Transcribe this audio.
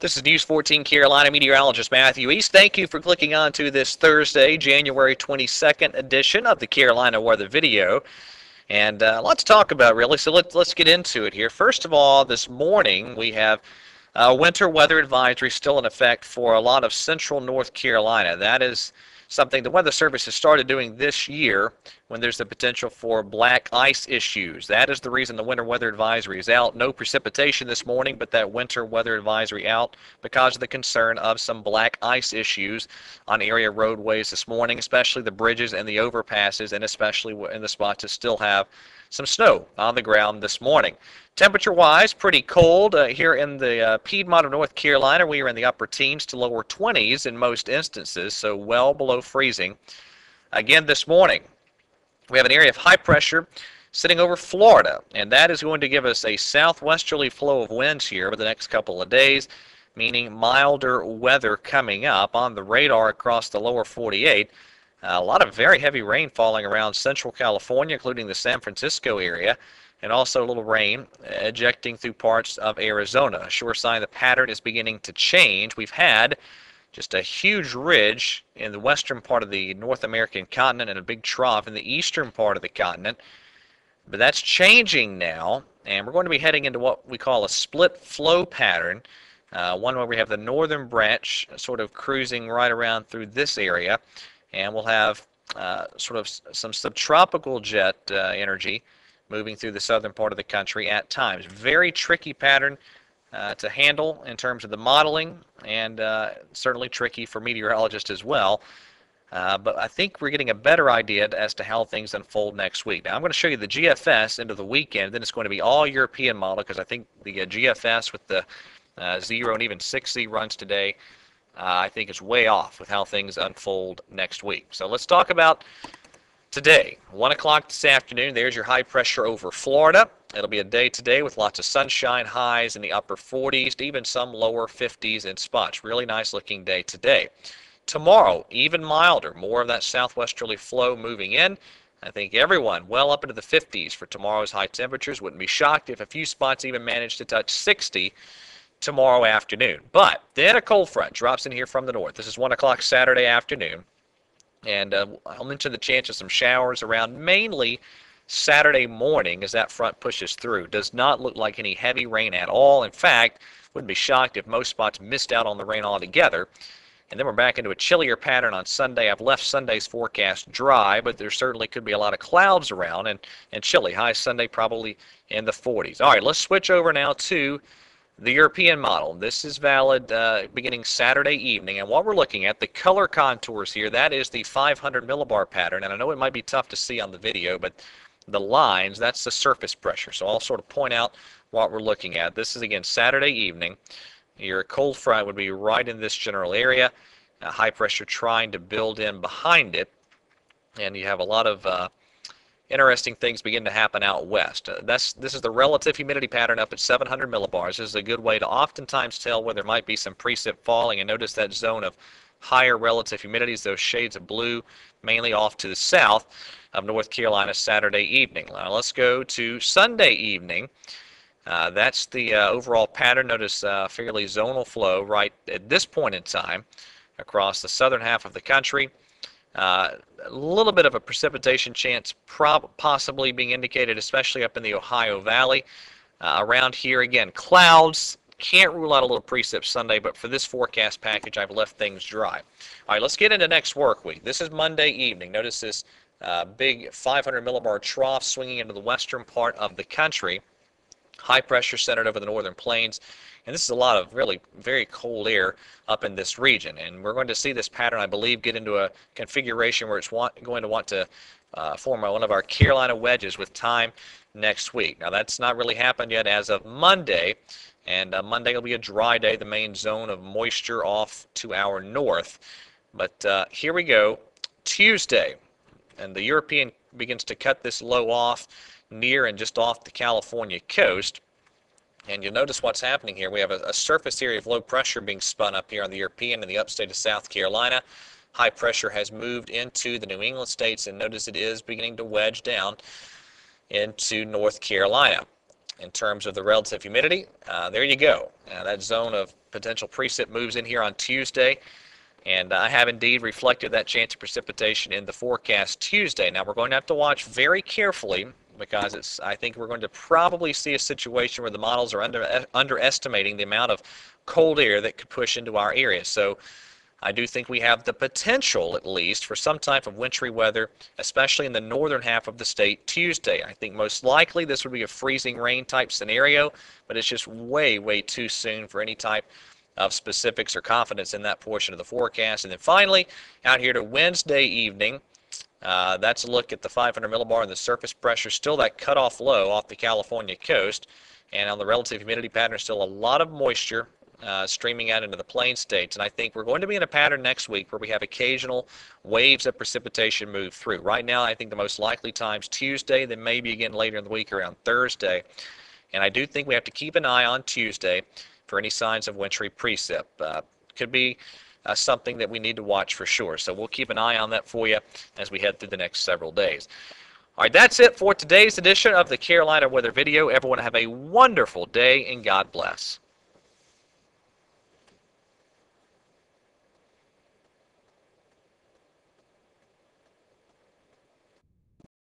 This is News 14 Carolina Meteorologist Matthew East. Thank you for clicking on to this Thursday, January 22nd edition of the Carolina Weather Video. And a lot to talk about, really, so let's get into it here. First of all, this morning we have winter weather advisory still in effect for a lot of central North Carolina. That is something the Weather Service has started doing this year when there's the potential for black ice issues. That is the reason the winter weather advisory is out. No precipitation this morning, but that winter weather advisory out because of the concern of some black ice issues on area roadways this morning, especially the bridges and the overpasses, and especially in the spots that still have some snow on the ground this morning. Temperature-wise, pretty cold here in the Piedmont of North Carolina. We are in the upper teens to lower 20s in most instances, so well below freezing. Again this morning, we have an area of high pressure sitting over Florida, and that is going to give us a southwesterly flow of winds here over the next couple of days, meaning milder weather coming up on the radar across the lower 48. A lot of very heavy rain falling around central California, including the San Francisco area, and also a little rain ejecting through parts of Arizona. A sure sign the pattern is beginning to change. We've had just a huge ridge in the western part of the North American continent and a big trough in the eastern part of the continent. But that's changing now, and we're going to be heading into what we call a split flow pattern, one where we have the northern branch sort of cruising right around through this area, and we'll have sort of some subtropical jet energy moving through the southern part of the country at times. Very tricky pattern to handle in terms of the modeling, and certainly tricky for meteorologists as well. But I think we're getting a better idea as to how things unfold next week. Now I'm going to show you the GFS into the weekend, then it's going to be all European model, because I think the GFS with the 0 and even 6Z runs today, I think is way off with how things unfold next week. So let's talk about today. 1 o'clock this afternoon, there's your high pressure over Florida. It'll be a day today with lots of sunshine, highs in the upper 40s to even some lower 50s in spots. Really nice looking day today. Tomorrow, even milder, more of that southwesterly flow moving in. I think everyone well up into the 50s for tomorrow's high temperatures. Wouldn't be shocked if a few spots even managed to touch 60 tomorrow afternoon. But then a cold front drops in here from the north. This is 1 o'clock Saturday afternoon. And I'll mention the chance of some showers around mainly Saturday morning as that front pushes through. Does not look like any heavy rain at all. In fact, wouldn't be shocked if most spots missed out on the rain altogether. And then we're back into a chillier pattern on Sunday. I've left Sunday's forecast dry, but there certainly could be a lot of clouds around and chilly. High Sunday probably in the 40s. All right, let's switch over now to the European model. This is valid beginning Saturday evening, and what we're looking at, the color contours here, that is the 500 millibar pattern, and I know it might be tough to see on the video, but the lines, that's the surface pressure. So I'll sort of point out what we're looking at. This is, again, Saturday evening. Your cold front would be right in this general area, high pressure trying to build in behind it, and you have a lot of interesting things begin to happen out west. This is the relative humidity pattern up at 700 millibars. This is a good way to oftentimes tell where there might be some precip falling, and notice that zone of higher relative humidities, those shades of blue, mainly off to the south of North Carolina Saturday evening. Now let's go to Sunday evening. That's the overall pattern. Notice fairly zonal flow right at this point in time across the southern half of the country. A little bit of a precipitation chance possibly being indicated, especially up in the Ohio Valley. Around here, again, clouds. Can't rule out a little precip Sunday, but for this forecast package, I've left things dry. All right, let's get into next work week. This is Monday evening. Notice this big 500 millibar trough swinging into the western part of the country. High pressure centered over the northern plains. And this is a lot of really very cold air up in this region. And we're going to see this pattern, I believe, get into a configuration where it's going to want to form one of our Carolina wedges with time next week. Now, that's not really happened yet as of Monday. And Monday will be a dry day, the main zone of moisture off to our north. But here we go, Tuesday. And the European begins to cut this low off near and just off the California coast. And you'll notice what's happening here. We have a surface area of low pressure being spun up here on the European and the upstate of South Carolina. High pressure has moved into the New England states, and notice it is beginning to wedge down into North Carolina. in terms of the relative humidity, there you go. That zone of potential precip moves in here on Tuesday. And I have indeed reflected that chance of precipitation in the forecast Tuesday. Now we're going to have to watch very carefully because I think we're going to probably see a situation where the models are underestimating the amount of cold air that could push into our area. So I do think we have the potential, at least, for some type of wintry weather, especially in the northern half of the state Tuesday. I think most likely this would be a freezing rain type scenario, but it's just way, way too soon for any type of specifics or confidence in that portion of the forecast. And then finally, out here to Wednesday evening, that's a look at the 500 millibar and the surface pressure, still that cutoff low off the California coast. And on the relative humidity pattern, still a lot of moisture streaming out into the plain states. And I think we're going to be in a pattern next week where we have occasional waves of precipitation move through. Right now, I think the most likely time's Tuesday, then maybe again later in the week around Thursday. And I do think we have to keep an eye on Tuesday for any signs of wintry precip. Could be something that we need to watch for sure. So we'll keep an eye on that for you as we head through the next several days. All right, that's it for today's edition of the Carolina Weather Video. Everyone have a wonderful day and God bless.